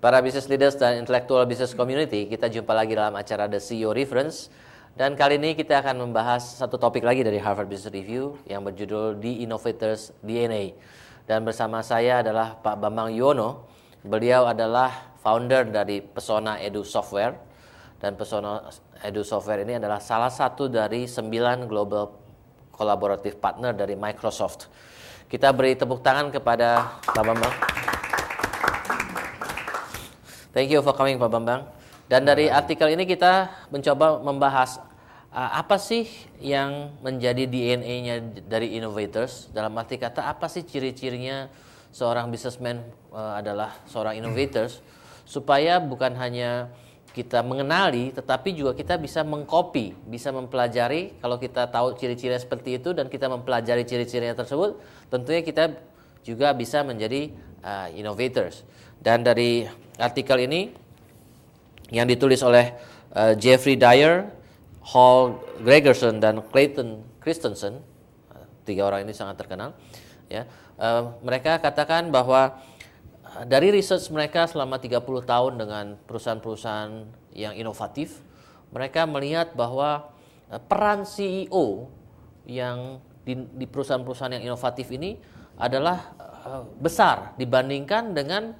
Para business leaders dan intellectual business community, kita jumpa lagi dalam acara The CEO Reference. Dan kali ini kita akan membahas satu topik lagi dari Harvard Business Review yang berjudul The Innovators DNA. Dan bersama saya adalah Pak Bambang Yuwono. Beliau adalah founder dari Pesona Edu Software. Dan Pesona Edu Software ini adalah salah satu dari 9 global collaborative partner dari Microsoft. Kita beri tepuk tangan kepada Pak Bambang. Thank you for coming, Pak Bambang. Dan dari artikel ini kita mencoba membahas apa sih yang menjadi DNA-nya dari innovators. Dalam arti kata, apa sih ciri-cirinya seorang businessman adalah seorang innovators, supaya bukan hanya kita mengenali, tetapi juga kita bisa mengcopy, bisa mempelajari. Kalau kita tahu ciri-cirinya seperti itu dan kita mempelajari ciri-cirinya tersebut, tentunya kita juga bisa menjadi innovators. Dan dari artikel ini yang ditulis oleh Jeffrey Dyer, Hal Gregerson, dan Clayton Christensen, 3 orang ini sangat terkenal. Ya, mereka katakan bahwa dari research mereka selama 30 tahun dengan perusahaan-perusahaan yang inovatif, mereka melihat bahwa peran CEO yang di perusahaan-perusahaan yang inovatif ini adalah besar dibandingkan dengan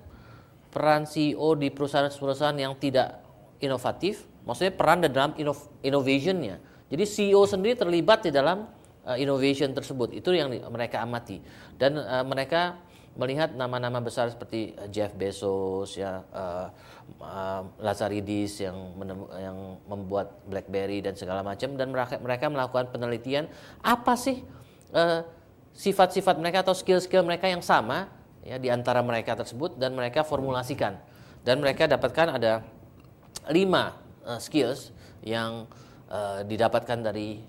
peran CEO di perusahaan-perusahaan yang tidak inovatif. Maksudnya peran dalam innovation-nya. Jadi CEO sendiri terlibat di dalam innovation tersebut. Itu yang mereka amati. Dan mereka melihat nama-nama besar seperti Jeff Bezos, ya, Lazaridis yang membuat BlackBerry dan segala macam. Dan mereka melakukan penelitian apa sih sifat-sifat mereka atau skill-skill mereka yang sama ya di antara mereka tersebut, dan mereka formulasikan. Dan mereka dapatkan ada 5 skills yang didapatkan dari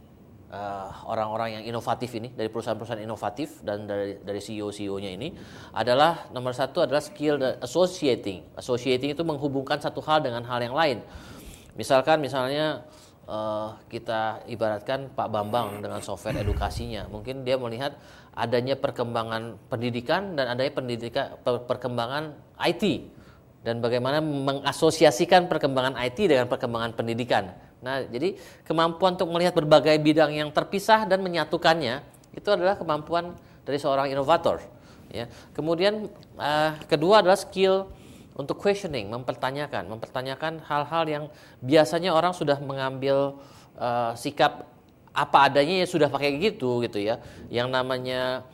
orang-orang yang inovatif ini, dari perusahaan-perusahaan inovatif dan dari CEO-nya ini adalah nomor 1 adalah skill associating. Associating itu menghubungkan satu hal dengan hal yang lain. Misalnya kita ibaratkan Pak Bambang dengan software edukasinya. Mungkin dia melihat adanya perkembangan pendidikan dan adanya perkembangan IT. Dan bagaimana mengasosiasikan perkembangan IT dengan perkembangan pendidikan. Nah, jadi kemampuan untuk melihat berbagai bidang yang terpisah dan menyatukannya, itu adalah kemampuan dari seorang inovator. Ya. Kemudian kedua adalah skill untuk questioning, mempertanyakan hal-hal yang biasanya orang sudah mengambil sikap apa adanya ya sudah pakai gitu ya. Yang namanya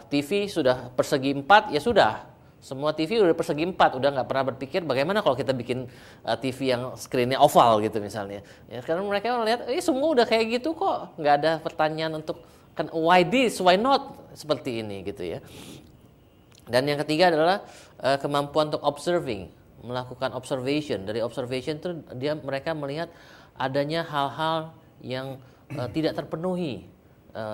TV sudah persegi 4 ya sudah. Semua TV udah persegi 4, udah nggak pernah berpikir bagaimana kalau kita bikin TV yang screen-nya oval gitu misalnya. Ya, karena mereka melihat semua udah kayak gitu kok, nggak ada pertanyaan untuk why this, why not seperti ini gitu ya. Dan yang ketiga adalah kemampuan untuk observing, melakukan observation. Dari observation itu mereka melihat adanya hal-hal yang tidak terpenuhi,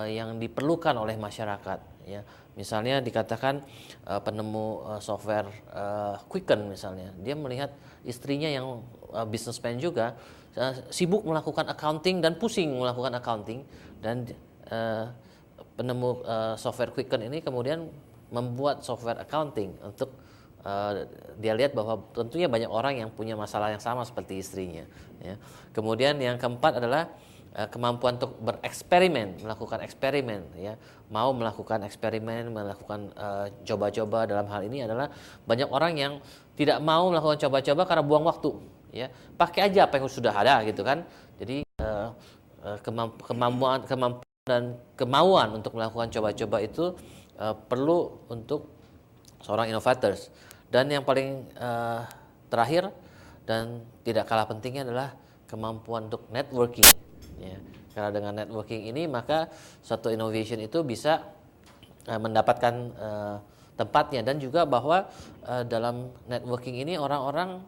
yang diperlukan oleh masyarakat. Ya, misalnya dikatakan penemu software Quicken misalnya, dia melihat istrinya yang businessman juga sibuk melakukan accounting dan pusing melakukan accounting, dan penemu software Quicken ini kemudian membuat software accounting untuk dia lihat bahwa tentunya banyak orang yang punya masalah yang sama seperti istrinya. Ya. Kemudian yang keempat adalah kemampuan untuk bereksperimen, melakukan eksperimen. Ya. Mau melakukan eksperimen, melakukan coba-coba. Dalam hal ini adalah banyak orang yang tidak mau melakukan coba-coba karena buang waktu. Ya. Pakai aja apa yang sudah ada gitu kan. Jadi kemampuan dan kemauan untuk melakukan coba-coba itu perlu untuk seorang innovators. Dan yang paling terakhir dan tidak kalah pentingnya adalah kemampuan untuk networking. Ya, karena dengan networking ini maka suatu innovation itu bisa mendapatkan tempatnya, dan juga bahwa dalam networking ini orang-orang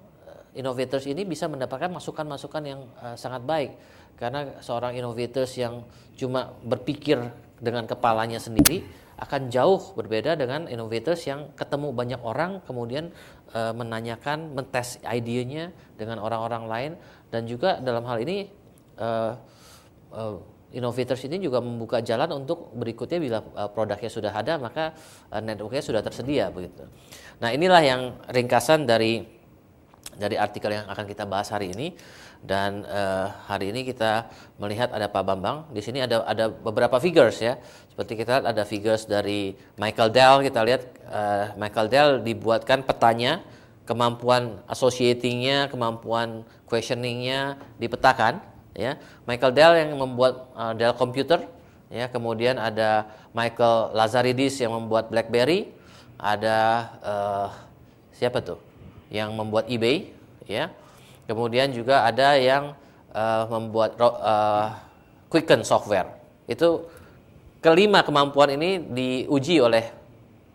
innovators ini bisa mendapatkan masukan-masukan yang sangat baik. Karena seorang innovators yang cuma berpikir dengan kepalanya sendiri akan jauh berbeda dengan innovators yang ketemu banyak orang, kemudian menanyakan, mentes idenya dengan orang-orang lain, dan juga dalam hal ini innovators ini juga membuka jalan untuk berikutnya bila produknya sudah ada maka networknya sudah tersedia begitu. Nah inilah yang ringkasan dari artikel yang akan kita bahas hari ini. Dan hari ini kita melihat ada Pak Bambang. Di sini ada beberapa figures ya. Seperti kita lihat ada figures dari Michael Dell. Kita lihat Michael Dell dibuatkan petanya, kemampuan associatingnya, kemampuan questioningnya dipetakan. Ya, Michael Dell yang membuat Dell Computer. Ya, kemudian ada Michael Lazaridis yang membuat BlackBerry. Ada siapa tuh? Yang membuat eBay. Ya. Kemudian juga ada yang membuat Quicken software. Itu kelima kemampuan ini diuji oleh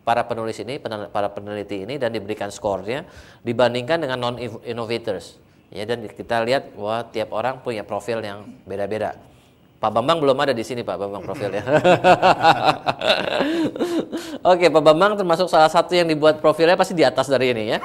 para penulis ini, para peneliti ini dan diberikan skornya dibandingkan dengan non-innovators. Ya, dan kita lihat wah tiap orang punya profil yang beda-beda. Pak Bambang belum ada di sini Pak Bambang profilnya. Oke, Pak Bambang termasuk salah satu yang dibuat profilnya pasti di atas dari ini ya.